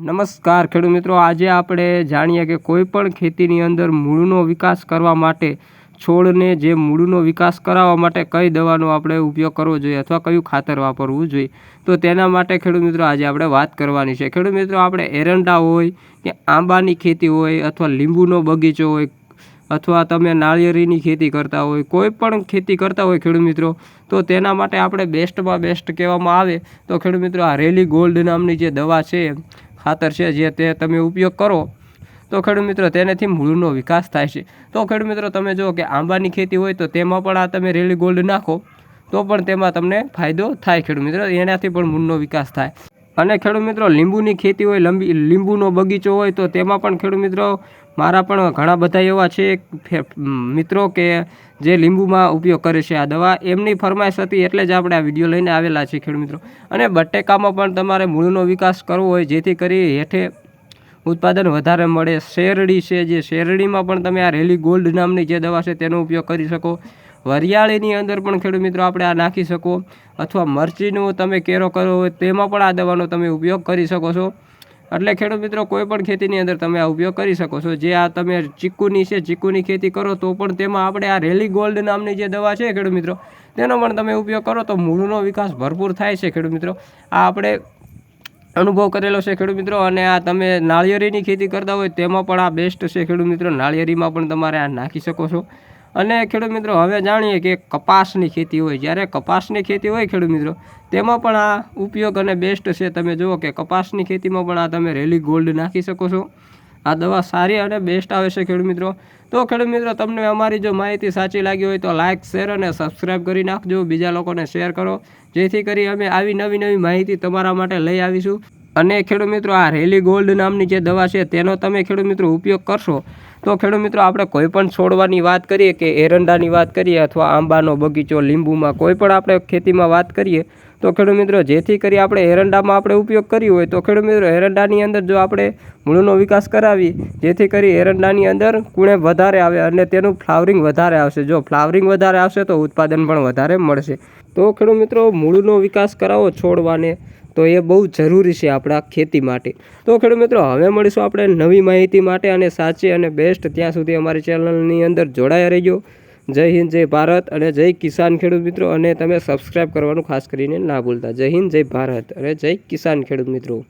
નમસ્કાર ખેડૂત મિત્રો, આજે આપણે જાણીએ કે કોઈપણ ખેતીની અંદર મૂળનો વિકાસ કરવા માટે છોડને જે મૂળનો વિકાસ કરાવવા માટે કઈ દવાનો આપણે ઉપયોગ કરવો જોઈએ અથવા કયું ખાતર વાપરવું જોઈએ. તો તેના માટે ખેડૂત મિત્રો આજે આપણે વાત કરવાની છે. ખેડૂત મિત્રો, આપણે એરંડા હોય કે આંબાની ખેતી હોય અથવા લીંબુનો બગીચો હોય અથવા તમે નાળિયેરીની ખેતી કરતા હોય, કોઈ પણ ખેતી કરતા હોય ખેડૂત મિત્રો, તો તેના માટે આપણે બેસ્ટમાં બેસ્ટ કહેવામાં આવે તો ખેડૂત મિત્રો આ રેલી ગોલ્ડ નામની જે દવા છે, ખાતર છે, જે તે તમે ઉપયોગ કરો તો ખેડૂત મિત્રો તેનાથી મૂળનો વિકાસ થાય છે. તો ખેડૂત મિત્રો તમે જુઓ કે આંબાની ખેતી હોય તો તેમાં પણ આ તમે રેલી ગોલ્ડ નાખો તો પણ તેમાં તમને ફાયદો થાય ખેડૂત મિત્રો, એનાથી પણ મૂળનો વિકાસ થાય. અને ખેડૂત મિત્રો લીંબુની ખેતી હોય, લીંબુનો બગીચો હોય તો તેમાં પણ ખેડૂત મિત્રો મારા પણ ઘણા બધા એવા છે મિત્રો કે જે લીંબુમાં ઉપયોગ કરે છે આ દવા. એમની ફરમાઈશ હતી એટલે જ આપણે આ વિડીયો લઈને આવેલા છીએ ખેડૂત મિત્રો. અને બટેકામાં પણ તમારે મૂળનો વિકાસ કરવો હોય જેથી કરી હેઠે ઉત્પાદન વધારે મળે. શેરડી છે, જે શેરડીમાં પણ તમે આ રેલી ગોલ્ડ નામની જે દવા છે તેનો ઉપયોગ કરી શકો. વરિયાળીની અંદર પણ ખેડૂત મિત્રો આપણે આ નાખી શકો, અથવા મરચીનો તમે કેરો કરવો હોય તેમાં પણ આ દવાનો તમે ઉપયોગ કરી શકો છો. એટલે ખેડૂત મિત્રો કોઈ પણ ખેતીની અંદર તમે આ ઉપયોગ કરી શકો છો. જે આ તમે ચીકુની છે, ચીકુની ખેતી કરો તો પણ તેમાં આપણે આ રેલી ગોલ્ડ નામની જે દવા છે ખેડૂત મિત્રો તેનો પણ તમે ઉપયોગ કરો તો મૂળનો વિકાસ ભરપૂર થાય છે ખેડૂત મિત્રો. આ આપણે અનુભવ કરેલો છે ખેડૂત મિત્રો. અને આ તમે નાળિયેરીની ખેતી કરતા હોય તેમાં પણ આ બેસ્ટ છે ખેડૂત મિત્રો. નાળિયેરીમાં પણ તમારે આ નાખી શકો છો. અને ખેડૂત મિત્રો હવે જાણીએ કે કપાસની ખેતી હોય, જ્યારે કપાસની ખેતી હોય ખેડૂત મિત્રો તેમાં પણ આ ઉપયોગ અને બેસ્ટ છે. તમે જુઓ કે કપાસની ખેતીમાં પણ આ તમે રેલી ગોલ્ડ નાખી શકો છો. આ દવા સારી અને બેસ્ટ આવે છે ખેડૂત મિત્રો. તો ખેડૂત મિત્રો તમને અમારી જો માહિતી સાચી લાગી હોય તો લાઇક, શેર અને સબસ્ક્રાઈબ કરી નાખજો. બીજા લોકોને શેર કરો જેથી કરી અમે આવી નવી માહિતી તમારા માટે લઈ આવીશું. અને ખેડૂત મિત્રો આ રેલી ગોલ્ડ નામની જે દવા છે તેનો તમે ખેડૂત મિત્રો ઉપયોગ કરશો તો ખેડૂત મિત્રો આપણે કોઈ પણ છોડવાની વાત કરીએ કે એરંડાની વાત કરીએ અથવા આંબાનો બગીચો, લીંબુમાં કોઈ પણ આપણે ખેતીમાં વાત કરીએ તો ખેડૂત મિત્રો જેથી કરી આપણે એરંડામાં આપણે ઉપયોગ કર્યો હોય તો ખેડૂત મિત્રો એરંડાની અંદર જો આપણે મૂળનો વિકાસ કરાવી જેથી કરી એરંડાની અંદર કુણે વધારે આવે અને તેનું ફ્લાવરિંગ વધારે આવશે. જો ફ્લાવરિંગ વધારે આવશે તો ઉત્પાદન પણ વધારે મળશે. તો ખેડૂત મિત્રો મૂળનો વિકાસ કરાવો છોડવાને તો એ બહુ જરૂરી છે આપણા ખેતી માટે. તો ખેડૂત મિત્રો હવે મળીશું આપણે નવી માહિતી માટે અને સાચી અને બેસ્ટ. ત્યાં સુધી અમારી ચેનલની અંદર જોડાયા રહેજો. જય હિન્દ, જય ભારત અને જય કિસાન ખેડૂત મિત્રો. અને તમે સબસ્ક્રાઈબ કરવાનું ખાસ કરીને ના ભૂલતા. જય હિન્દ, જય ભારત અને જય કિસાન ખેડૂત મિત્રો.